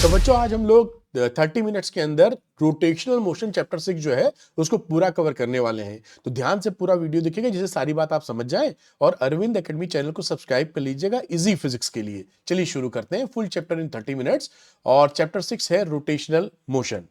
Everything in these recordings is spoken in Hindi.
तो बच्चों आज हम लोग 30 मिनट्स के अंदर रोटेशनल मोशन चैप्टर 6 जो है उसको पूरा कवर करने वाले हैं। तो ध्यान से पूरा वीडियो देखिएगा जिससे सारी बात आप समझ जाएं और अरविंद एकेडमी चैनल को सब्सक्राइब कर लीजिएगा इजी फिजिक्स के लिए। चलिए शुरू करते हैं फुल चैप्टर इन 30 मिनट्स और चैप्टर 6 है रोटेशनल मोशन।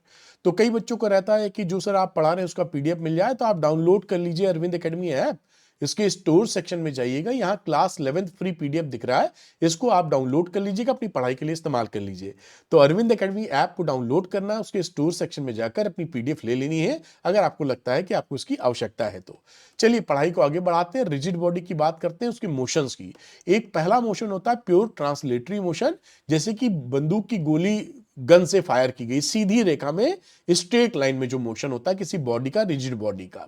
तो कई बच्चों को रहता है कि जो सर आप पढ़ा रहे हैं उसका पीडीएफ मिल जाए तो आप डाउनलोड कर लीजिए अरविंद एकेडमी ऐप। इसके स्टोर सेक्शन में जाइएगा, यहाँ क्लास 11th फ्री पीडीएफ दिख रहा है, इसको आप डाउनलोड कर लीजिएगा, अपनी पढ़ाई के लिए इस्तेमाल कर लीजिए। तो अरविंद एकेडमी ऐप को डाउनलोड करना है, उसके स्टोर सेक्शन में जाकर अपनी पीडीएफ ले लेनी है अगर आपको लगता है कि आपको इसकी आवश्यकता है तो। चलिए पढ़ाई को आगे बढ़ाते हैं, रिजिड बॉडी की बात करते हैं, उसके मोशंस की। एक पहला मोशन होता है प्योर ट्रांसलेटरी मोशन, जैसे कि बंदूक की गोली गन से फायर की गई सीधी रेखा में स्ट्रेट लाइन में जो मोशन होता है किसी बॉडी का, रिजिड बॉडी का।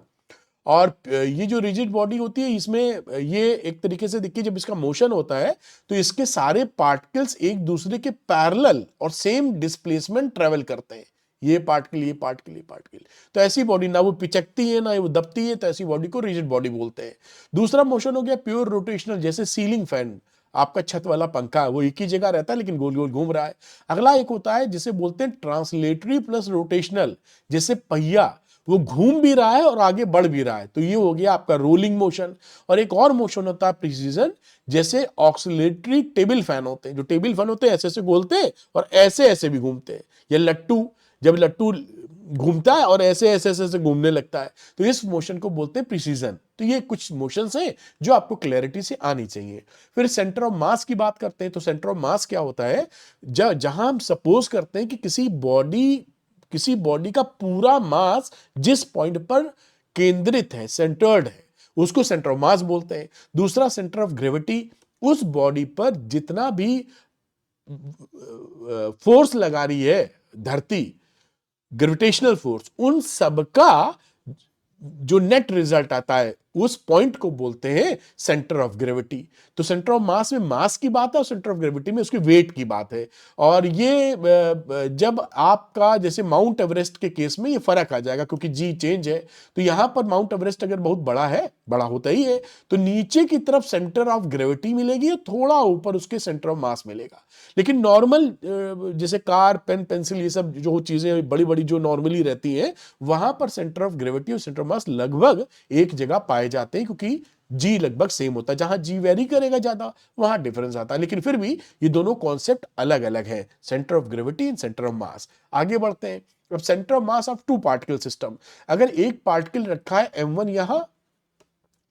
और ये जो रिजिड बॉडी होती है इसमें ये एक तरीके से देखिए जब इसका मोशन होता है तो इसके सारे पार्टिकल्स एक दूसरे के पैरेलल और सेम डिस्प्लेसमेंट ट्रेवल करते हैं। ये पार्टिकल तो ऐसी बॉडी ना वो पिचकती है ना वो दबती है, तो ऐसी बॉडी को रिजिड बॉडी बोलते हैं। दूसरा मोशन हो गया प्योर रोटेशनल, जैसे सीलिंग फैन, आपका छत वाला पंखा वो एक ही जगह रहता है लेकिन गोल गोल घूम रहा है। अगला एक होता है जिसे बोलते हैं ट्रांसलेटरी प्लस रोटेशनल, जैसे पहिया वो घूम भी रहा है और आगे बढ़ भी रहा है, तो ये हो गया आपका रोलिंग मोशन। और एक और मोशन होता है प्रिसीजन, जैसे ऑक्सिलेटरी टेबल फैन होते हैं, जो टेबल फैन होते हैं ऐसे ऐसे घूमते हैं और ऐसे ऐसे भी घूमते हैं। या लट्टू, जब लट्टू घूमता है और ऐसे ऐसे ऐसे ऐसे घूमने लगता है, तो इस मोशन को बोलते हैं प्रिसीजन। तो ये कुछ मोशंस हैं जो आपको क्लैरिटी से आनी चाहिए। फिर सेंटर ऑफ मास की बात करते हैं, तो सेंटर ऑफ मास क्या होता है, जहां हम सपोज करते हैं कि किसी बॉडी का पूरा मास जिस पॉइंट पर केंद्रित है, सेंटर्ड है, उसको सेंटर ऑफ मास बोलते हैं। दूसरा सेंटर ऑफ ग्रेविटी, उस बॉडी पर जितना भी फोर्स लगा रही है धरती, ग्रेविटेशनल फोर्स, उन सबका जो नेट रिजल्ट आता है उस पॉइंट को बोलते हैं सेंटर ऑफ ग्रेविटी। तो सेंटर ऑफ मास में मास की बात है और सेंटर ऑफ ग्रेविटी में उसके वेट की बात है। और ये जब आपका जैसे माउंट एवरेस्ट के केस में ये फर्क आ जाएगा क्योंकि जी चेंज है। तो यहां पर माउंट एवरेस्ट अगर बहुत बड़ा है, बड़ा होता ही है, तो नीचे की तरफ सेंटर ऑफ ग्रेविटी मिलेगी और थोड़ा ऊपर उसके सेंटर ऑफ मास मिलेगा। लेकिन नॉर्मल जैसे कार, पेन, पेंसिल, ये सब जो चीजें बड़ी बड़ी जो नॉर्मली रहती हैं, वहां पर सेंटर ऑफ ग्रेविटी और सेंटर ऑफ मास लगभग एक जगह पाए जाते हैं क्योंकि जी लगभग सेम होता है। जहां जी वेरी करेगा ज्यादा वहां डिफरेंस आता है, लेकिन फिर भी ये दोनों कॉन्सेप्ट अलग अलग है, centre of gravity and centre of mass. आगे बढ़ते हैं। अब centre of mass of two particle system, अगर एक पार्टिकल रखा है m1 यहां,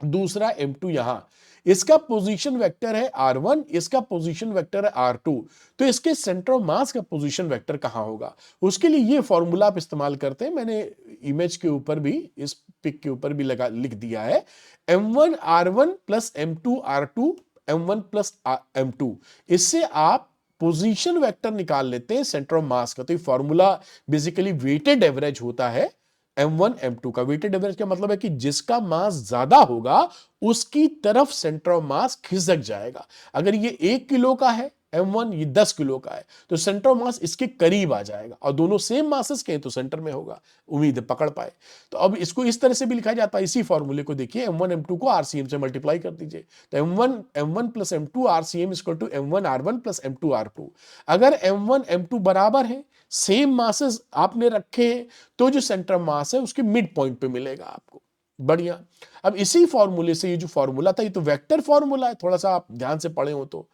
दूसरा m2 यहां, इसका पोजीशन वेक्टर है r1, इसका पोजीशन वेक्टर है r2, तो इसके सेंटर ऑफ मास का पोजीशन वेक्टर कहां होगा, उसके लिए ये फॉर्मूला आप इस्तेमाल करते हैं। मैंने इमेज के ऊपर भी, इस पिक के ऊपर भी लिख दिया है, m1 r1 plus m2 r2 m1 plus m2। इससे आप पोजीशन वेक्टर निकाल लेते हैं सेंटर ऑफ मास का। तो ये फॉर्मूला बेसिकली वेटेड एवरेज होता है m1 m2 का। वेटेड एवरेज का मतलब है कि जिसका मास ज्यादा होगा उसकी तरफ सेंटर ऑफ मास खिसक जाएगा। अगर ये 1 किलो का है m1, ये 10 किलो का है, तो सेंटर ऑफ मास इसके करीब आ जाएगा, और दोनों सेम मासेस के हैं तो सेंटर में होगा। उम्मीद है पकड़ पाए। तो अब इसको इस तरह से भी लिखा जाता है, इसी फॉर्मूले को देखिए, m1 m2 को rcm से मल्टीप्लाई कर दीजिए, तो m1 plus m2 rcm equal to m1 r1 plus m2 r2। अगर m1 m2 बराबर है, सेम मासेस आपने रखे हैं, तो जो सेंटर ऑफ मास है उसके मिड पॉइंट पे मिलेगा आपको। बढ़िया। अब इसी फॉर्मूले से, ये जो फॉर्मूला था ये तो वेक्टर फॉर्मूला है, थोड़ा सा आप ध्यान से पढ़े हो तो।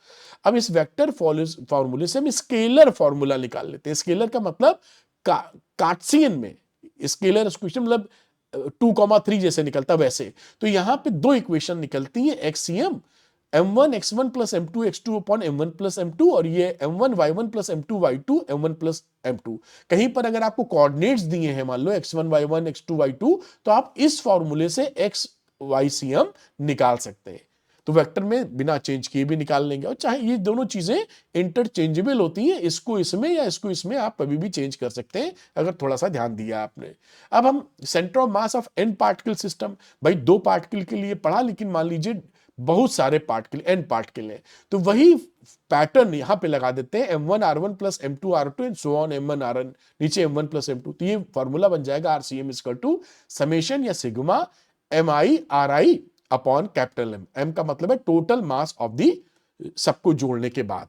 अब इस वेक्टर फॉर्मूले से हम स्केलर फॉर्मूला निकाल लेते हैं। स्केलर का मतलब कार्टेशियन में स्केलर इक्वेशन मतलब 2,3 जैसे निकलता वैसे। तो यहां पे दो इक्वेशन निकलती है, axiom m1 x1 plus m2 x2 upon m1 plus m2, और ये m1 y1 plus m2 y2 m1 plus m2। कहीं पर अगर आपको कोऑर्डिनेट्स दिए हैं, मान लो x1 y1 x2 y2, तो आप इस फॉर्मूले से x y cm निकाल सकते हैं। तो वेक्टर में बिना चेंज किए भी निकाल लेंगे, और चाहे ये दोनों चीजें इंटरचेंजेबल होती हैं, इसको इसमें या इसको इसमें आप कभी भी चेंज कर सकते हैं अगर थोड़ा सा ध्यान दिया आपने। अब हम centre of mass of n particle system, भाई 2 पार्टिकल के लिए पढ़ा, लेकिन मान लीजिए बहुत सारे पार्टिकल, n पार्टिकल है, तो वही पैटर्न यहां पे लगा देते हैं, m1 r1 plus m2 r2 and so on m1 rn, नीचे m1 प्लस m2। तो ये फॉर्मूला बन जाएगा rcm इक्वल टू समेशन या sigma mi ri upon capital M। M का मतलब है टोटल मास ऑफ दी, सबको जोड़ने के बाद।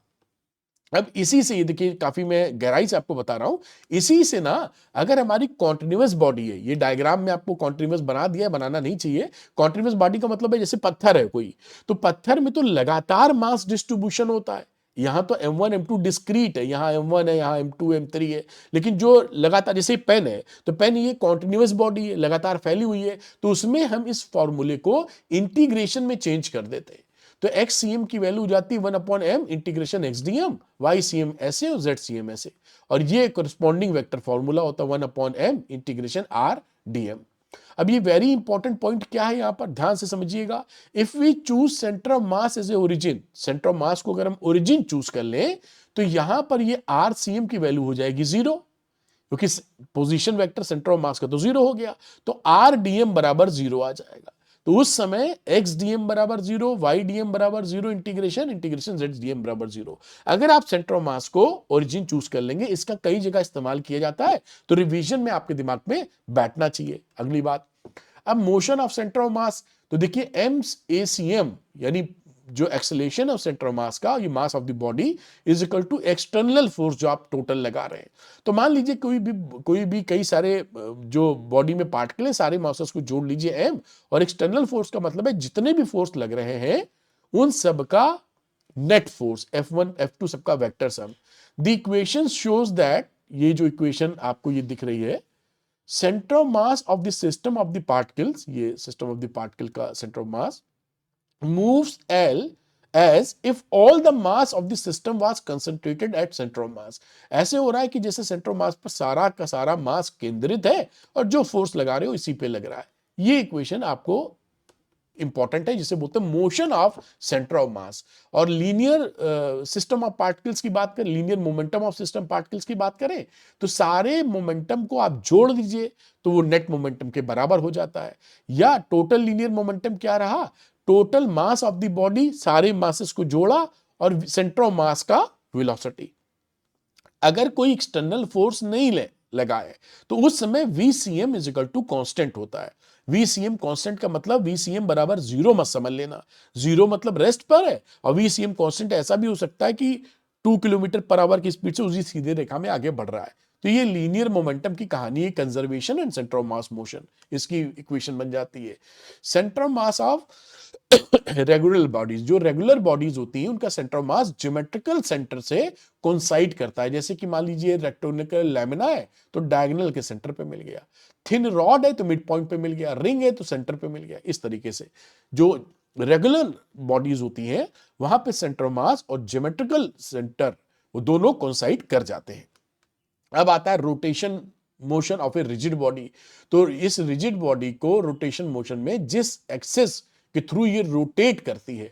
अब इसी से, ये देखिए काफी मैं गहराई से आपको बता रहा हूं, इसी से ना, अगर हमारी कॉन्टिन्यूअस बॉडी है, ये डायग्राम में आपको कॉन्टिन्यूअस बना दिया है, बनाना नहीं चाहिए। कॉन्टिन्यूअस बॉडी का मतलब है जैसे पत्थर है कोई, तो पत्थर में तो लगातार मास डिस्ट्रीब्यूशन होता है। यहां तो M1 M2 डिस्क्रीट है, यहां M1 है, यहां M2 M3 है, लेकिन जो लगातार, जैसे पेन है तो पेन ये कॉन्टिन्यूअस बॉडी है, लगातार फैली हुई है, तो उसमें हम इस फॉर्मूले को इंटीग्रेशन में चेंज कर देते हैं। तो एक्स सी एम की वैल्यू हो जाती है 1/m integration X D M, Y C M ऐसे और जेड सी एम ऐसे, और ये करस्पॉन्डिंग वेक्टर फॉर्मूला होता है 1/m integration R D M. अब ये वेरी इंपॉर्टेंट पॉइंट क्या है, यहां पर ध्यान से समझिएगा। If we choose centre of mass as a origin, centre of mass को अगर हम ओरिजिन चूज कर लें, तो यहां पर ये आर सी एम की वैल्यू हो जाएगी 0, क्योंकि position vector centre of mass का तो 0 हो गया, तो आर डीएम बराबर 0 आ जाएगा। तो उस समय एक्स डीएम बराबर 0, वाई डीएम बराबर 0, इंटीग्रेशन इंटीग्रेशन जेड डीएम बराबर 0। अगर आप सेंटर ऑफ मास को ओरिजिन चूज कर लेंगे, इसका कई जगह इस्तेमाल किया जाता है, तो रिवीजन में आपके दिमाग में बैठना चाहिए। अगली बात, अब motion of centre of mass, तो देखिए एम ए सी एम, यानी जो acceleration of centre of mass का, ये mass of the body is equal to external force जो आप टोटल लगा रहे हैं। तो मान लीजिए कोई भी कई सारे जो बॉडी में पार्टिकल है, सारे मासेस को जोड़ लीजिए एम, और एक्सटर्नल फोर्स का मतलब है जितने भी फोर्स लग रहे हैं उन सब का नेट फोर्स F1 F2 सबका vector sum. The equation shows that, ये जो इक्वेशन आपको ये दिख रही है, centre of mass of the system of the particles, ये सिस्टम ऑफ द पार्टिकल का centre of mass moves L as if all the mass of the system was concentrated at center of mass। ऐसे हो रहा है कि जैसे सेंटर ऑफ मास पर सारा का सारा मास केंद्रित है, और जो फोर्स लगा रहे हो इसी पे लग रहा है। ये इक्वेशन आपको इंपॉर्टेंट है, जिसे बोलते हैं मोशन ऑफ सेंटर ऑफ मास। और लीनियर सिस्टम ऑफ पार्टिकल्स की बात करें, linear momentum of system particles की बात करें, तो सारे मोमेंटम को आप जोड़ दीजिए तो वो नेट मोमेंटम के बराबर हो जाता है। या टोटल लीनियर मोमेंटम क्या रहा, total mass of the body, सारे मासेस को जोड़ा और सेंटर ऑफ मास का वेलोसिटी। अगर कोई एक्सटर्नल फोर्स नहीं लगा है, तो उस समय VCM is equal to constant होता है। VCM कांस्टेंट का मतलब VCM बराबर 0 मत समझ लेना, 0 मतलब रेस्ट पर है, और VCM कांस्टेंट ऐसा भी हो सकता है कि 2 किलोमीटर पर आवर की स्पीड से उसी सीधे रेखा में आगे बढ़ रहा है। तो ये लीनियर मोमेंटम की कहानी है, conservation and centre of mass motion, इसकी इक्वेशन बन जाती है। Centre of mass of regular bodies, जो रेगुलर बॉडीज होती हैं उनका centre of mass geometrical centre से कोइंसाइड करता है। जैसे कि मान लीजिए रेक्टेंगुलर लैमिना है तो डायगोनल के सेंटर पे मिल गया, थिन रॉड है तो मिड पॉइंट पे मिल गया, रिंग है तो सेंटर पे मिल गया। इस तरीके से जो रेगुलर बॉडीज होती हैं वहां पे सेंटर ऑफ मास और ज्योमेट्रिकल सेंटर वो दोनों कोइंसाइड कर जाते हैं। अब आता है rotation motion of a rigid body. तो इस रिजिड बॉडी को रोटेशन मोशन में जिस एक्सिस के थ्रू ये रोटेट करती है,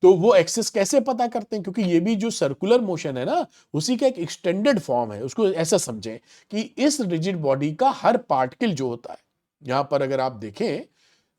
तो वो एक्सिस कैसे पता करते हैं, क्योंकि ये भी जो सर्कुलर मोशन है ना, उसी का एक एक्सटेंडेड फॉर्म है। उसको ऐसा समझें कि इस रिजिड बॉडी का हर पार्टिकल जो होता है, यहां पर अगर आप देखें,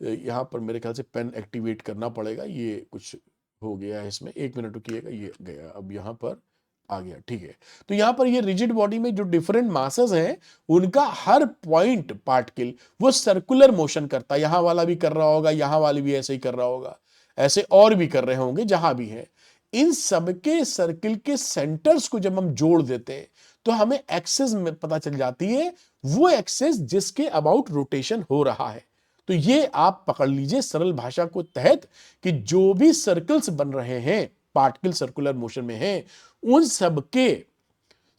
यहां पर मेरे ख्याल से पेन एक्टिवेट करना पड़ेगा, ये कुछ हो गया है इसमें, 1 मिनट रुकिएगा, ये गया, अब यहां पर आ गया, ठीक है। तो यहां पर ये रिजिड बॉडी में जो डिफरेंट मासेस हैं, उनका हर पॉइंट पार्टिकल वो सर्कुलर मोशन करता है। यहां वाला भी कर रहा होगा, यहां वाले भी ऐसे ही कर रहा होगा, ऐसे और भी कर रहे होंगे जहां भी है। इन सबके सर्किल के सेंटर्स को जब हम जोड़ देते हैं तो हमें एक्सिस में पता चल जाती है, वो एक्सिस जिसके अबाउट रोटेशन हो रहा है। तो ये आप पकड़ लीजिए सरल भाषा को तहत कि जो भी सर्कल्स बन रहे हैं, पार्टिकल सर्कुलर मोशन में हैं, उन सबके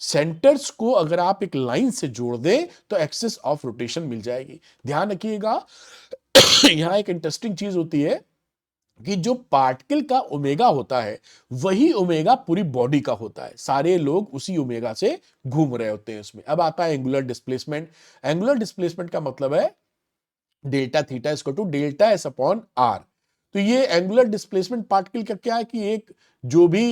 सेंटर्स को अगर आप एक लाइन से जोड़ दें तो एक्सिस ऑफ रोटेशन मिल जाएगी। ध्यान रखिएगा यहां एक इंटरेस्टिंग चीज होती है कि जो पार्टिकल का ओमेगा होता है वही ओमेगा पूरी बॉडी का होता है, सारे लोग उसी ओमेगा से घूम रहे होते हैं उसमें। अब आता है एंगुलर डिस्प्लेसमेंट। एंगुलर डिस्प्लेसमेंट का मतलब है delta theta is to delta S upon R. तो ये एंगुलर डिस्प्लेसमेंट पार्टिकल का क्या है कि एक जो भी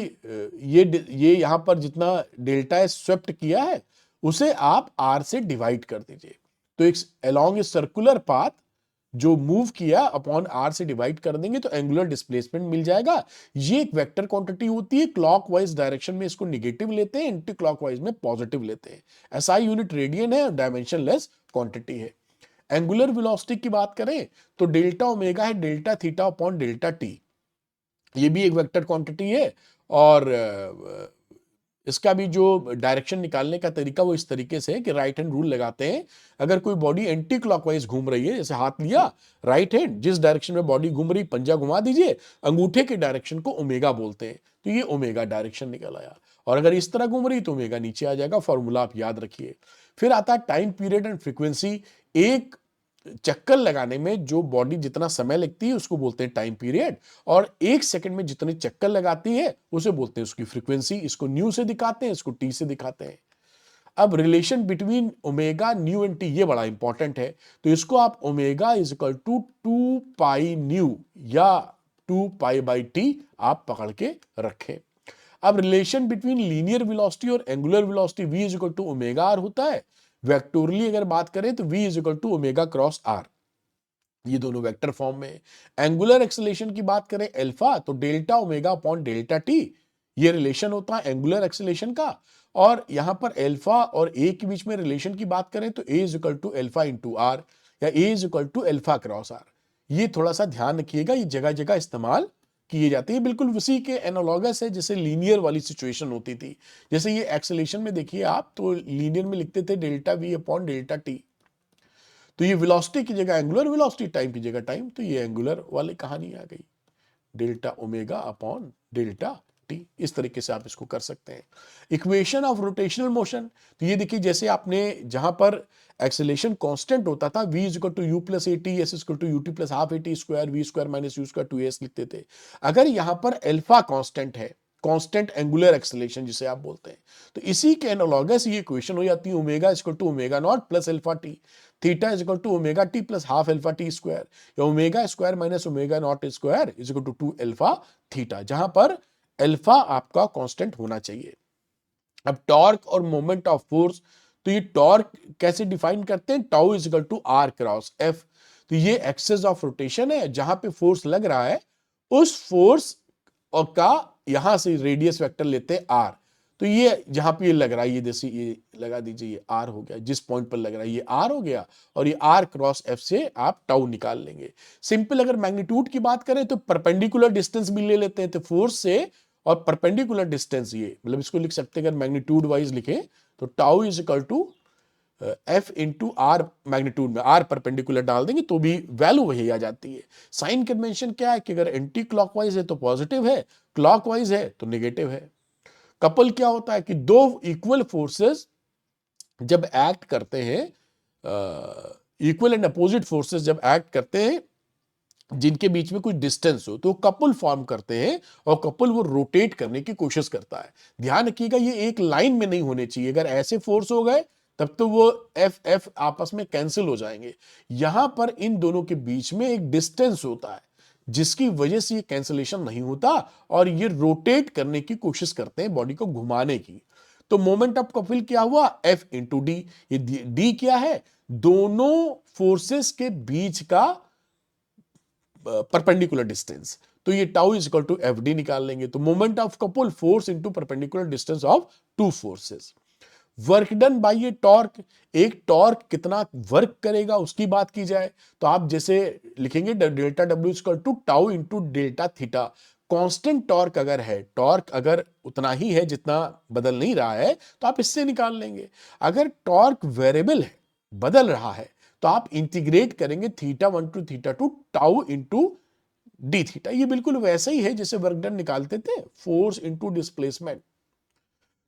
ये यहां पर जितना डेल्टा एस स्वेप्ट किया है उसे आप आर से डिवाइड कर दीजिए। तो एक अलोंग ए सर्कुलर पाथ जो मूव किया अपॉन आर से डिवाइड कर देंगे तो एंगुलर डिस्प्लेसमेंट मिल जाएगा। ये एक वेक्टर क्वांटिटी होती है, क्लॉकवाइज डायरेक्शन में इसको नेगेटिव लेते हैं, एंटी क्लॉकवाइज में पॉजिटिव लेते हैं। एसआई यूनिट रेडियन है, डायमेंशनलेस क्वांटिटी है। एंगुलर वेलोसिटी की बात करें तो डेल्टा ओमेगा है delta theta upon delta T, ये भी एक वेक्टर क्वांटिटी है। और इसका भी जो डायरेक्शन निकालने का तरीका वो इस तरीके से है कि राइट हैंड रूल लगाते हैं। अगर कोई बॉडी एंटी क्लॉकवाइज घूम रही है, जैसे हाथ लिया राइट हैंड, जिस डायरेक्शन में बॉडी घूम रही पंजा घुमा दीजिए, अंगूठे के डायरेक्शन को ओमेगा बोलते हैं, तो ये ओमेगा डायरेक्शन निकल आया। और अगर इस तरह घूम रही तो ओमेगा नीचे आ जाएगा, फॉर्मूला आप याद रखिए। फिर आता है टाइम पीरियड एंड फ्रीक्वेंसी। एक चक्कर लगाने में जो बॉडी जितना समय लगती है उसको बोलते हैं टाइम पीरियड, और एक सेकंड में जितने चक्कर लगाती है उसे बोलते हैं उसकी फ्रीक्वेंसी। इसको न्यू से दिखाते हैं, इसको टी से दिखाते हैं। अब relation between omega, nu and T, ये बड़ा इंपॉर्टेंट है। तो इसको आप omega is equal to 2 pi nu या 2 पाई बाई टी आप पकड़ के रखें। अब रिलेशन बिटवीन लीनियर वेलोसिटी और angular velocity v is equal to omega R होता है। वेक्टोरली अगर बात करें तो v is equal to omega cross R, ये दोनों वेक्टर फॉर्म में। एंगुलर एक्सेलेरेशन की बात करें अल्फा, तो delta omega upon delta T, ये रिलेशन होता है एंगुलर एक्सेलेरेशन का। और यहां पर अल्फा और ए के बीच में रिलेशन की बात करें तो A is equal to alpha into R, या A is equal to alpha cross R. ये थोड़ा सा ध्यान रखिएगा, ये जगह जगह इस्तेमाल किए जाते हैं, बिल्कुल उसी के एनालॉगस है जैसे लीनियर वाली सिचुएशन होती थी। जैसे ये एक्सेलेरेशन में देखिए आप, तो लीनियर में लिखते थे delta we upon delta T, तो ये वेलोसिटी की जगह एंगुलर वेलोसिटी, टाइम की जगह टाइम, तो ये एंगुलर वाली कहानी आ गई, delta omega upon delta T. इस तरीके से आप इसको कर सकते हैं। इक्वेशन ऑफ रोटेशनल मोशन, तो ये देखिए जैसे आपने जहां पर एक्सेलेरेशन कांस्टेंट होता था v is equal to U plus A T, S is equal to U T plus half A T square, V square minus U square 2as लिखते थे। अगर यहां पर अल्फा कांस्टेंट है, कांस्टेंट एंगुलर एक्सेलेरेशन जिसे आप बोलते हैं, तो इसी के एनालॉगस ये इक्वेशन हो जाती है omega is equal to omega nought plus alpha t, theta is equal to omega t plus half alpha t square, या omega square minus omega nought square is equal to 2 alpha theta, जहां पर अल्फा आपका कांस्टेंट होना चाहिए। अब टॉर्क और मोमेंट ऑफ फोर्स, तो ये टॉर्क कैसे डिफाइन करते हैं, tau is equal to R cross F. तो ये एक्सेस ऑफ रोटेशन है, जहां पे फोर्स लग रहा है उस फोर्स और का यहां से रेडियस वेक्टर लेते हैं आर। तो ये जहां पे ये लग रहा है, ये जैसे ये लगा दीजिए, ये आर हो गया, जिस पॉइंट पर लग रहा है ये आर हो गया, और ये आर क्रॉस एफ से आप टाउ निकाल लेंगे। सिंपल अगर मैग्नीट्यूड की बात करें तो परपेंडिकुलर डिस्टेंस भी ले लेते हैं, तो फोर्स से और परपेंडिकुलर डिस्टेंस, ये मतलब इसको लिख सकते हैं अगर मैग्नीट्यूड वाइज लिखें तो tau is equal to F into R, magnitude में आर परपेंडिकुलर डाल देंगे तो भी वैल्यू वही आ जाती है। साइन कन्वेंशन क्या है कि अगर एंटी क्लॉकवाइज है तो पॉजिटिव है, क्लॉकवाइज है तो नेगेटिव है। कपल क्या होता है कि दो इक्वल फोर्सेस जब एक्ट करते हैं, इक्वल एंड अपोजिट फोर्सेस जब एक्ट करते हैं जिनके बीच में कुछ डिस्टेंस हो, तो कपल फॉर्म करते हैं, और कपल वो रोटेट करने की कोशिश करता है। ध्यान रखिएगा ये एक लाइन में नहीं होने चाहिए, अगर ऐसे फोर्स हो गए तब तो वो एफ एफ आपस में कैंसिल हो जाएंगे। यहां पर इन दोनों के बीच में एक डिस्टेंस होता है जिसकी वजह से ये कैंसिलेशन नहीं होता, और ये रोटेट करने की कोशिश करते हैं, बॉडी को घुमाने की। तो मोमेंट ऑफ कपल क्या हुआ, एफ इंटू डी। ये डी क्या है, दोनों फोर्सेस के बीच का परपेंडिकुलर डिस्टेंस, तो ये tau is equal to F D निकाल लेंगे। तो moment of couple force into perpendicular distance of two forces. Work done by a torque, एक टॉर्क कितना वर्क करेगा उसकी बात की जाए तो आप जैसे लिखेंगे delta W is equal to tau into delta theta. Constant torque अगर है, टॉर्क अगर उतना ही है जितना बदल नहीं रहा है, तो आप इससे निकाल लेंगे। अगर टॉर्क वेरिएबल है, बदल रहा है, तो आप इंटीग्रेट करेंगे theta 1 to theta 2 tau into D theta. ये बिल्कुल वैसे ही है जैसे वर्क डन निकालते थे, फोर्स इंटू डिस्प्लेसमेंट।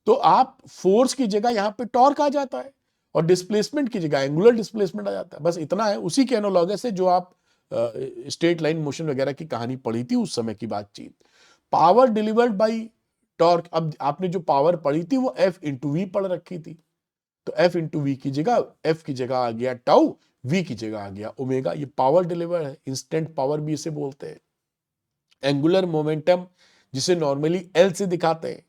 तो आप फोर्स की जगह यहां पे टॉर्क आ जाता है, और डिस्प्लेसमेंट की जगह एंगुलर डिस्प्लेसमेंट आ जाता है। बस इतना है, उसी के एनालॉगस है जो आप स्ट्रेट लाइन मोशन वगैरह की कहानी पढ़ी थी उस समय की बातचीत। पावर डिलीवर्ड बाय टॉर्क, अब आपने जो पावर पढ़ी थी वो एफ इंटू वी पढ़ रखी थी, तो एफ इंटू वी की जगह एफ की जगह आ गया टाउ, वी की जगह आ गया ओमेगा। ये पावर डिलीवर है, इंस्टेंट पावर भी इसे बोलते हैं। एंगुलर मोमेंटम जिसे नॉर्मली एल से दिखाते हैं,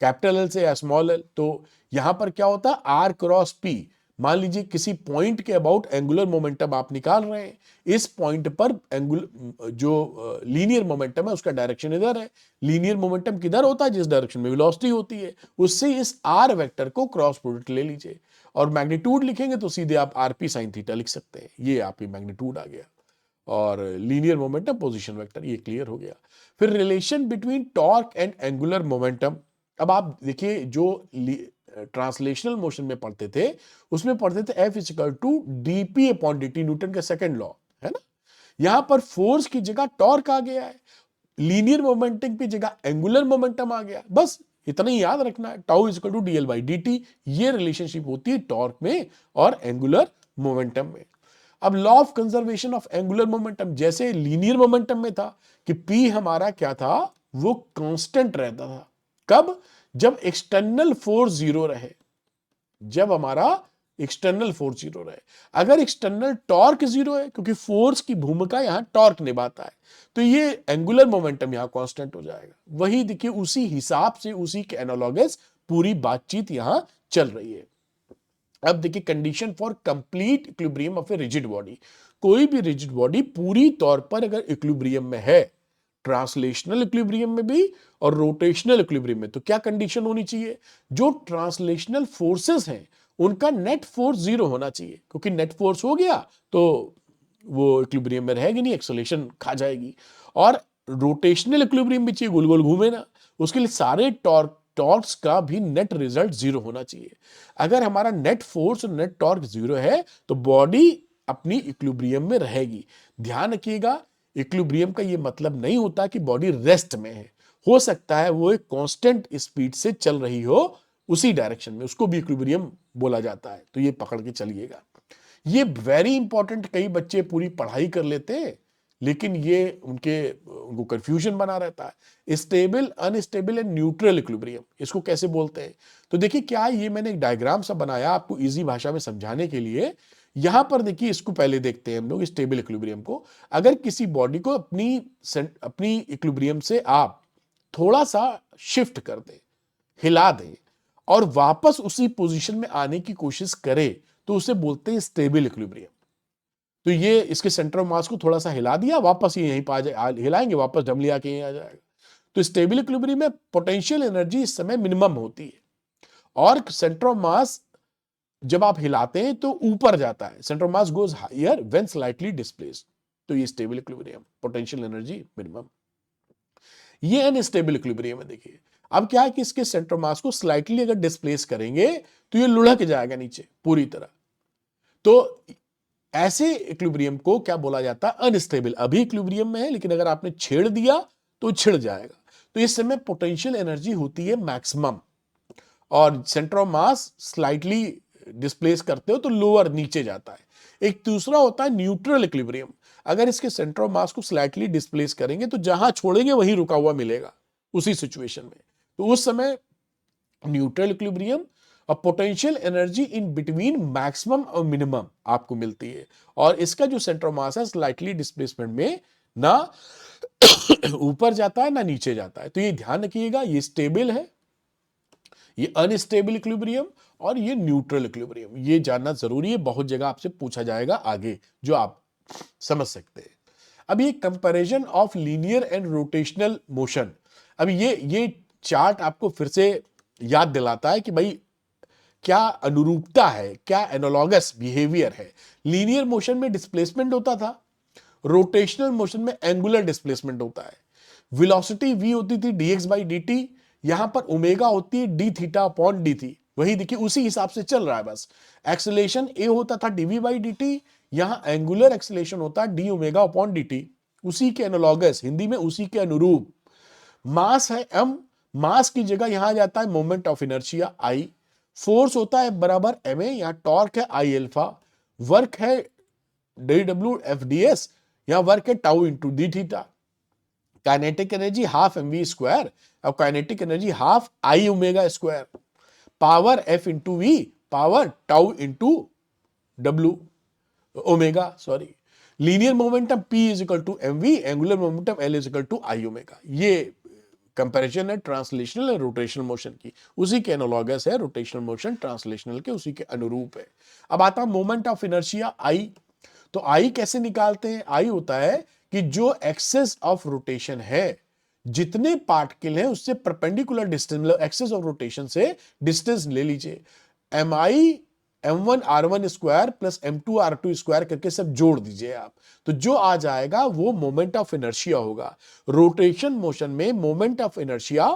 कैपिटल एल से या स्मॉल एल, तो यहां पर क्या होता है आर क्रॉस पी। मान लीजिए किसी पॉइंट के अबाउट एंगुलर मोमेंटम आप निकाल रहे हैं, इस पॉइंट पर एंगुलर जो लीनियर मोमेंटम है उसका डायरेक्शन इधर है। लीनियर मोमेंटम किधर होता है, जिस डायरेक्शन में वेलोसिटी होती है, उससे इस आर वेक्टर को क्रॉस प्रोडक्ट ले लीजिए, और मैग्नीट्यूड लिखेंगे तो सीधे आप आरपी साइन थीटा लिख सकते हैं। ये आपकी मैग्नीट्यूड आ गया, और लीनियर मोमेंटम पोजीशन वेक्टर, ये क्लियर हो गया। फिर relation between torque and angular momentum, अब आप देखिए जो ट्रांसलेशनल मोशन में पढ़ते थे उसमें पढ़ते थे F equal to dp upon dt, Newton का सेकंड लॉ है ना। यहां पर फोर्स की जगह टॉर्क आ गया है, लीनियर मोमेंटम की जगह एंगुलर मोमेंटम आ गया। बस इतना ही याद रखना है, tau equal to dl by dt। ये रिलेशनशिप होती है टॉर्क में और एंगुलर मोमेंटम में। अब law of conservation of angular momentum जैसे लीनियर मोमेंटम में था कि p हमारा क्या था, वो कांस्टेंट रहता था। कब? जब एक्सटर्नल फोर्स जीरो रहे, जब हमारा एक्सटर्नल फोर्स जीरो रहे। अगर एक्सटर्नल टॉर्क जीरो है, क्योंकि फोर्स की भूमिका यहां टॉर्क निभाता है, तो ये एंगुलर मोमेंटम यहां कांस्टेंट हो जाएगा। वही देखिए उसी हिसाब से, उसी के एनालॉगस पूरी बातचीत यहां चल रही है। अब देखिए condition for complete equilibrium of a rigid body. कोई भी रिजिड बॉडी पूरी तौर पर अगर इक्विलिब्रियम में है, ट्रांसलेशनल इक्विलिब्रियम में भी और रोटेशनल इक्विलिब्रियम में, तो क्या कंडीशन होनी चाहिए? जो ट्रांसलेशनल फोर्सेस हैं उनका नेट फोर्स जीरो होना चाहिए, क्योंकि नेट फोर्स हो गया तो वो इक्विलिब्रियम में रहेगी नहीं, एक्सेलरेशन खा जाएगी। और रोटेशनल इक्विलिब्रियम भी चाहिए, गोल गोल घूमे ना, उसके लिए सारे टॉर्क्स का भी नेट रिजल्ट जीरो होना चाहिए। अगर हमारा नेट फोर्स और नेट टॉर्क जीरो है तो बॉडी अपनी इक्विलिब्रियम में रहेगी। ध्यान रखिएगा, इक्विलिब्रियम का ये मतलब नहीं होता कि बॉडी रेस्ट में है। हो सकता है वो एक कांस्टेंट स्पीड से चल रही हो उसी डायरेक्शन में, उसको भी इक्विलिब्रियम बोला जाता है। तो ये पकड़ के चलिएगा, ये वेरी इंपॉर्टेंट। कई बच्चे पूरी पढ़ाई कर लेते हैं लेकिन ये उनको कंफ्यूजन बना रहता है। Stable, unstable and neutral equilibrium, इसको कैसे बोलते हैं? तो देखिए क्या है, ये मैंने एक डायग्राम सा बनाया आपको इजी भाषा में समझाने के लिए। यहां पर देखिए, इसको पहले देखते हैं हम लोग स्टेबल इक्विलिब्रियम को। अगर किसी बॉडी को अपनी इक्विलिब्रियम से आप थोड़ा सा शिफ्ट कर दें, हिला दें और वापस उसी पोजीशन में आने की कोशिश करें, तो उसे बोलते हैं स्टेबल इक्विलिब्रियम। तो ये इसके सेंटर ऑफ मास को थोड़ा सा हिला दिया, वापस ये यहीं पर हिलाएंगे, वापस डमली आके यहीं आ जाएगा। तो स्टेबल इक्विलिब्रियम में पोटेंशियल एनर्जी इस समय मिनिमम होती है और सेंटर ऑफ मास जब आप हिलाते हैं तो ऊपर जाता है। Centre of mass goes higher when slightly displaced. तो ये stable equilibrium, potential energy minimum. ये अनस्टेबल इक्विलिब्रियम है। देखिए अब क्या है कि इसके सेंटर ऑफ मास को स्लाइटली अगर डिस्प्लेस करेंगे तो ये लुढ़क जाएगा नीचे पूरी तरह। तो ऐसे इक्विलिब्रियम को क्या बोला जाता है? अनस्टेबल। अभी इक्विलिब्रियम में है लेकिन अगर आपने छेड़ दिया तो छिड़ जाएगा। तो इस समय पोटेंशियल एनर्जी होती है मैक्सिमम और centre of mass slightly displace करते हो तो लोअर, नीचे जाता है। एक दूसरा होता है न्यूट्रल इक्विलिब्रियम। अगर इसके सेंटर ऑफ मास को स्लाइटली डिस्प्लेस करेंगे तो जहां छोड़ेंगे वहीं रुका हुआ मिलेगा उसी सिचुएशन में। तो उस समय न्यूट्रल इक्विलिब्रियम और potential energy in between maximum और मिनिमम आपको मिलती है। और इसका जो सेंटर ऑफ मास है स्लाइटली डिस्प्लेसमेंट में ना ऊपर जाता है ना नीचे जाता है। तो ये ध्यान रखिएगा, ये स्टेबल है, ये अनस्टेबल इक्विलिब्रियम और ये न्यूट्रल इक्विलिब्रियम। ये जानना जरूरी है, बहुत जगह आपसे पूछा जाएगा आगे, जो आप समझ सकते हैं। अब ये comparison of linear and rotational motion. अब ये चार्ट आपको फिर से याद दिलाता है कि भाई क्या अनुरूपता है, क्या एनालॉगस बिहेवियर है। लीनियर मोशन में डिस्प्लेसमेंट होता था, रोटेशनल मोशन में एंगुलर डिस्प्लेसमेंट होता है। वेलोसिटी v होती थी dx बाई dt, यहां पर ओमेगा होती है d थीटा अपॉन dt। वही देखिए उसी हिसाब से चल रहा है बस। एक्सेलेरेशन a होता था dv बाई dt, यहां एंगुलर एक्सेलेरेशन होता है d ओमेगा अपॉन dt। उसी के एनालॉगस, हिंदी में उसी के अनुरूप। मास है m, मास की जगह यहां जाता है moment of inertia I। Force होता है बराबर ma, यहां टॉर्क है I अल्फा। वर्क है WFDS, यहां वर्क है tau into D theta. Kinetic energy half mv square और kinetic energy half I omega square. Power F into v, power tau into W omega, sorry. Linear momentum P is equal to mv, angular momentum L is equal to I omega. ये कंपैरिजन है ट्रांसलेशनल और रोटेशनल मोशन की, उसी के एनालॉगस है रोटेशनल मोशन, ट्रांसलेशनल के उसी के अनुरूप है। अब आता है मोमेंट ऑफ इनर्शिया I। तो I कैसे निकालते हैं? I होता है कि जो एक्सेस ऑफ रोटेशन है, जितने पार्टिकल हैं उससे परपेंडिकुलर डिस्टेंस, मतलब एक्सेस ऑफ रोटेशन से डिस्टेंस ले लीजिए। mi m1 r1 square plus m2 r2 square करके सब जोड़ दीजिए आप, तो जो आ जाएगा वो मोमेंट ऑफ इनर्शिया होगा। रोटेशन मोशन में मोमेंट ऑफ इनर्शिया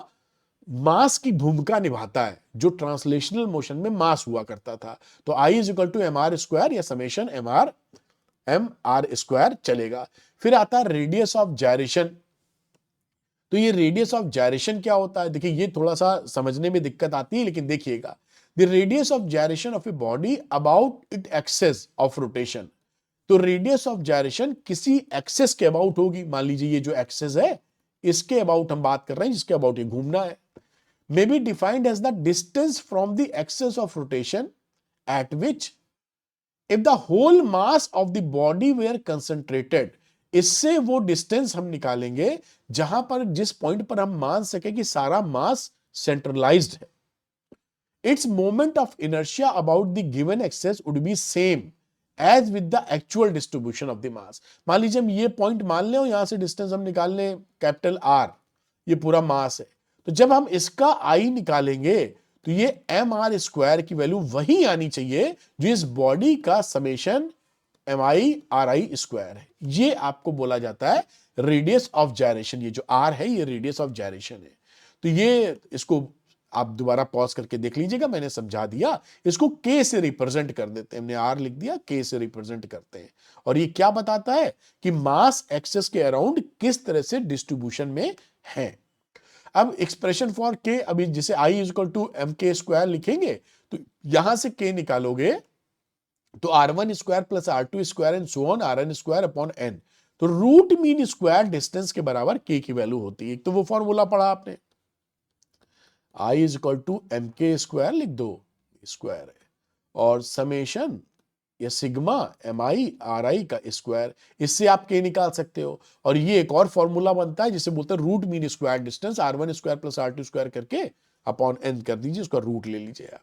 मास की भूमिका निभाता है, जो ट्रांसलेशनल मोशन में मास हुआ करता था। तो I is equal to m are square या समेशन एम आर स्क्वायर चलेगा। फिर आता है रेडियस ऑफ जायरेशन। तो ये रेडियस ऑफ जायरेशन क्या होता है? देखिए ये थोड़ा सा समझने में दिक्कत आती है, लेकिन देखिएगा, the radius of gyration of a body about it axis of rotation. तो रेडियस ऑफ जायरेशन किसी एक्सेस के अबाउट होगी। मान लीजिए ये जो एक्सेस है, इसके अबाउट हम बात कर रहे हैं, जिसके अबाउट ये घूमना है। May be defined as the distance from the axis of rotation at which if the whole mass of the body were concentrated. इससे वो डिस्टेंस हम निकालेंगे जहां पर, जिस पॉइंट पर हम मान सके कि सारा मास सेंट्रलाइज्ड है। It's moment of inertia about the given axis would be same as with the actual distribution of the mass. मान लीजिए हम ये पॉइंट मान लें और यहां से डिस्टेंस हम निकाल लें कैपिटल आर, ये पूरा मास है। तो जब हम इसका आई निकालेंगे तो ये एम आर स्क्वायर की वैल्यू वही आनी चाहिए जो इस बॉडी का summation M I R I square है। ये आपको बोला जाता है रेडियस ऑफ जायरेशन। ये जो आर है ये रेडियस ऑफ जायरेशन है। तो ये, इसको आप दोबारा पॉज करके देख लीजिएगा, मैंने समझा दिया। इसको के से रिप्रेजेंट कर देते हैं, हमने आर लिख दिया, के से रिप्रेजेंट करते हैं। और ये क्या बताता है कि मास एक्सेस के अराउंड किस तरह से डिस्ट्रीब्यूशन में है। अब एक्सप्रेशन फॉर के, अभी जैसे I is equal to M K square लिखेंगे, तो यहां से के निकालोगे तो R one square plus R two square and so on R N square upon N. तो रूट मीन स्क्वायर डिस्टेंस के बराबर के की वैल्यू होती है। एक तो वो फॉर्मूला पढ़ा आपने, I is equal to M K square लिख दो, स्क्वायर है, और समेशन या sigma M I R I का स्क्वायर, इससे आप के निकाल सकते हो। और ये एक और फॉर्मूला बनता है जिसे बोलते हैं root mean square distance, R one square plus R two square करके अपॉन एन कर दीजिए, उसका रूट ले लीजिए आप।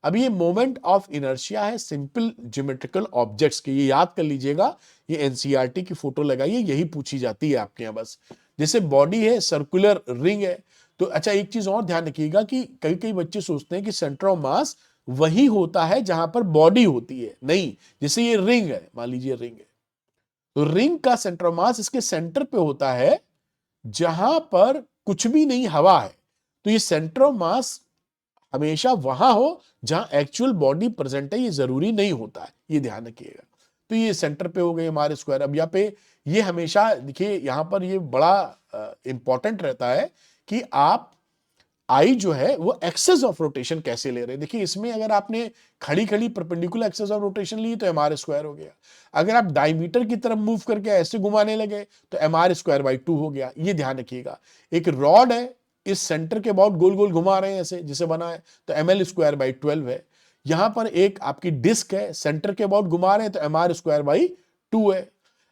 अब ये मोमेंट ऑफ इनर्शिया है सिंपल ज्योमेट्रिकल ऑब्जेक्ट्स के, ये याद कर लीजिएगा। ये एनसीईआरटी की फोटो लगाइए, यही पूछी जाती है आपके यहाँ बस। जैसे बॉडी है, सर्कुलर रिंग है। तो अच्छा एक चीज और ध्यान रखिएगा कि कई कई बच्चे सोचते हैं कि सेंटर ऑफ मास वही होता है जहां पर बॉडी होती है। नहीं, जैसे ये रिंग है, मान लीजिए रिंग है, तो रिंग का सेंटर ऑफ मास इसके सेंटर पे होता है जहां पर कुछ भी नहीं, हवा है। तो ये सेंटर ऑफ मास हमेशा वहां हो जहां एक्चुअल बॉडी प्रेजेंट है, ये जरूरी नहीं होता है, ये ध्यान रखिएगा। तो ये सेंटर पे हो गए हमारे स्क्वायर। अब यहाँ पे ये हमेशा देखिए, यहां पर ये बड़ा इंपॉर्टेंट रहता है कि आप आई जो है वो एक्सेस ऑफ रोटेशन कैसे ले रहे हैं। देखिए इसमें अगर आपने खड़ी खड़ी परपेंडिकुलर एक्सेस ऑफ रोटेशन ली तो एम आर स्क्वायर हो गया। अगर आप डायमीटर की तरफ मूव करके ऐसे घुमाने लगे तो एम आर स्क्वायर बाई 2 हो गया। ये ध्यान रखिएगा। एक रॉड है, इस सेंटर के अबाउट गोल गोल घुमा रहे हैं ऐसे जिसे बना है, तो एम एल स्क्वायर बाई 12 है। यहां पर एक आपकी डिस्क है, सेंटर के अबाउट घुमा रहे हैं तो एम आर स्क्वायर बाई 2 है।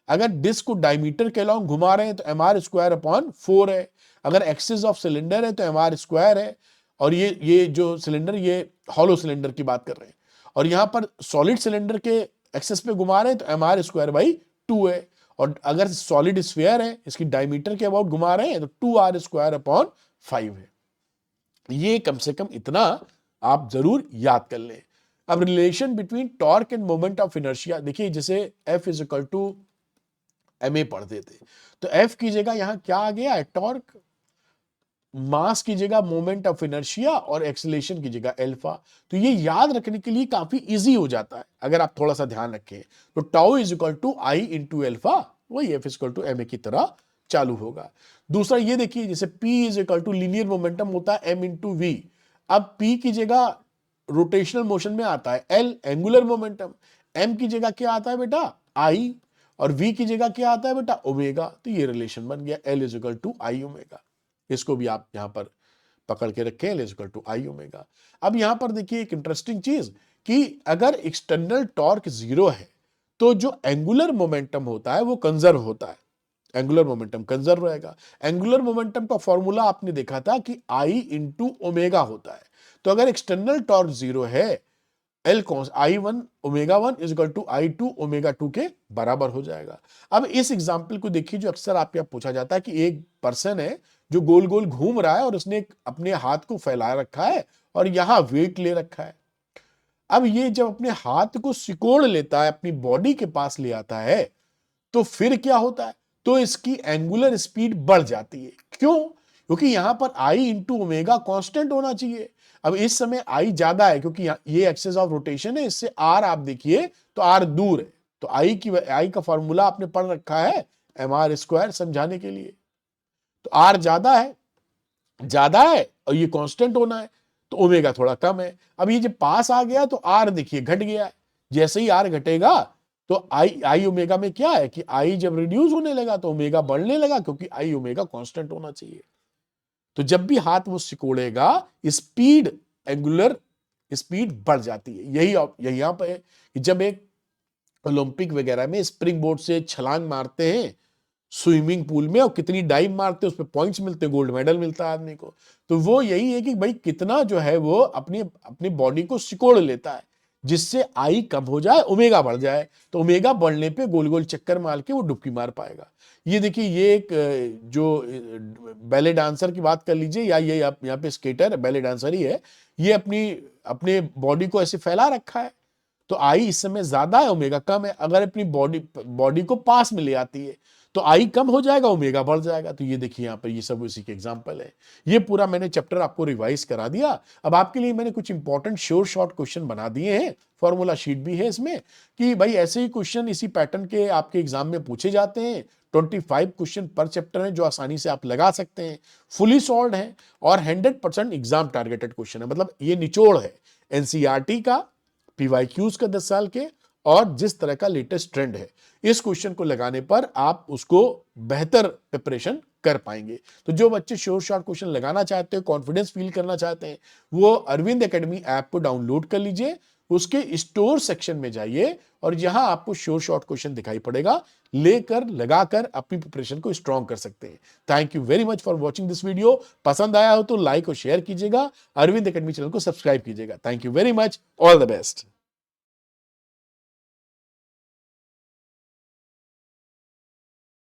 अगर डिस्क को डायमीटर के अलाउंग घुमा रहे हैं तो एम आर स्क्वायर अपॉन 4 है। अगर एक्सिस ऑफ सिलेंडर है तो एम आर स्क्वायर है। और ये जो सिलेंडर, ये हॉलो सिलेंडर की बात कर रहे हैं। और यहां पर सॉलिड सिलेंडर के एक्सेस पे घुमा रहे हैं तो एम आर स्क्वायर बाई 2 है। और अगर सॉलिड स्फीयर है, इसकी डायमीटर के अबाउट घुमा रहे हैं तो 2 आर स्क्वायर अपॉन 5 है। ये कम से कम इतना आप जरूर याद कर लें। अब relation between torque and moment of inertia, देखिए जैसे F is equal to M A पढ़ते थे, तो F की जगह यहां क्या आ गया है, टॉर्क। मास की जगह मोमेंट ऑफ इनर्शिया और एक्सेलरेशन की जगह अल्फा। तो ये याद रखने के लिए काफी इजी हो जाता है अगर आप थोड़ा सा ध्यान रखें। तो tau is equal to I into alpha, वही F is equal to M A की तरह चालू होगा। दूसरा ये देखिए, जैसे P is equal to linear momentum होता है M इंटू वी। अब P की जगह रोटेशनल मोशन में आता है L, एंगुलर मोमेंटम। M की जगह क्या आता है बेटा, I, और V की जगह क्या आता है बेटा, ओमेगा। तो ये रिलेशन बन गया L is equal to I omega. इसको भी आप यहां पर पकड़ के रखें, L is equal to I omega. अब यहां पर देखिए एक इंटरेस्टिंग चीज कि अगर एक्सटर्नल टॉर्क 0 है तो जो एंगुलर मोमेंटम होता है वो कंजर्व होता है। एंगुलर मोमेंटम कंजर्व रहेगा। एंगुलर मोमेंटम का फॉर्मूला आपने देखा था कि आई इंटू ओमेगा होता है। तो अगर एक्सटर्नल टॉर्क 0 है, L cons I one omega one is equal to I two omega 2 के बराबर हो जाएगा। अब इस एग्जाम्पल को देखिए, जो अक्सर आपके यहाँ पूछा जाता है कि एक पर्सन है जो गोल गोल घूम रहा है और उसने अपने हाथ को फैला रखा है और यहां वेट ले रखा है। अब ये जब अपने हाथ को सिकोड़ लेता है, अपनी बॉडी के पास ले आता है, तो फिर क्या होता है, तो इसकी एंगुलर स्पीड बढ़ जाती है। क्यों? क्योंकि यहां पर आई इंटू ओमेगा कॉन्स्टेंट होना चाहिए। अब इस समय आई ज्यादा है क्योंकि ये एक्सेस ऑफ रोटेशन है, इससे आर आप देखिए तो आर दूर है, तो आई का फॉर्मूला आपने पढ़ रखा है mr² समझाने के लिए। तो आर ज्यादा है और ये कांस्टेंट होना है, तो ओमेगा थोड़ा कम है। अब ये जब पास आ गया तो आर देखिए घट गया है, जैसे ही आर घटेगा तो आई ओमेगा में क्या है कि आई जब रिड्यूस होने लगा तो ओमेगा बढ़ने लगा, क्योंकि आई ओमेगा कांस्टेंट होना चाहिए। तो जब भी हाथ वो सिकोड़ेगा स्पीड, एंगुलर स्पीड बढ़ जाती है। यही यहां पर है कि जब एक ओलंपिक वगैरह में स्प्रिंग बोर्ड से छलांग मारते हैं स्विमिंग पूल में और कितनी डाइव मारते हैं, उस पर पॉइंट्स मिलते हैं, गोल्ड मेडल मिलता है आदमी को। तो वो यही है कि भाई कितना जो है वो अपनी अपनी बॉडी को सिकोड़ लेता है, जिससे आई कम हो जाए, ओमेगा बढ़ जाए। तो ओमेगा बढ़ने पे गोल गोल चक्कर मार के वो डुबकी मार पाएगा। ये देखिए, ये एक जो बैले डांसर की बात कर लीजिए, या ये यहाँ पे स्केटर बैले डांसर ही है, ये अपने बॉडी को ऐसे फैला रखा है। तो आई इस समय ज्यादा है, ओमेगा कम है। अगर अपनी बॉडी को पास में ले आती है तो आई कम हो जाएगा, ओमेगा बढ़ जाएगा। तो ये देखिए यहाँ पर ये सब उसी के एग्जांपल है। ये पूरा मैंने चैप्टर आपको रिवाइज करा दिया। अब आपके लिए मैंने कुछ इंपॉर्टेंट श्योर शॉर्ट क्वेश्चन बना दिए हैं, फॉर्मूला शीट भी है इसमें, कि भाई ऐसे ही क्वेश्चन इसी पैटर्न के आपके एग्जाम में पूछे जाते हैं। 25 क्वेश्चन पर चैप्टर है जो आसानी से आप लगा सकते हैं, फुली सॉल्व है और 100% एग्जाम टारगेटेड क्वेश्चन है। मतलब ये निचोड़ है एनसीईआरटी का, पीवाईक्यूज का 10 साल के, और जिस तरह का लेटेस्ट ट्रेंड है, इस क्वेश्चन को लगाने पर आप उसको बेहतर प्रिपरेशन कर पाएंगे। तो जो बच्चे श्योर शॉर्ट क्वेश्चन लगाना चाहते हैं, कॉन्फिडेंस फील करना चाहते हैं, वो अरविंद एकेडमी ऐप को डाउनलोड कर लीजिए, उसके स्टोर सेक्शन में जाइए और यहां आपको श्योर शॉर्ट क्वेश्चन दिखाई पड़ेगा, लेकर लगाकर अपनी प्रिपरेशन को स्ट्रॉन्ग कर सकते हैं। Thank you very much for watching this video. पसंद आया हो तो लाइक और शेयर कीजिएगा, अरविंद एकेडमी चैनल को सब्सक्राइब कीजिएगा। Thank you very much, all the best.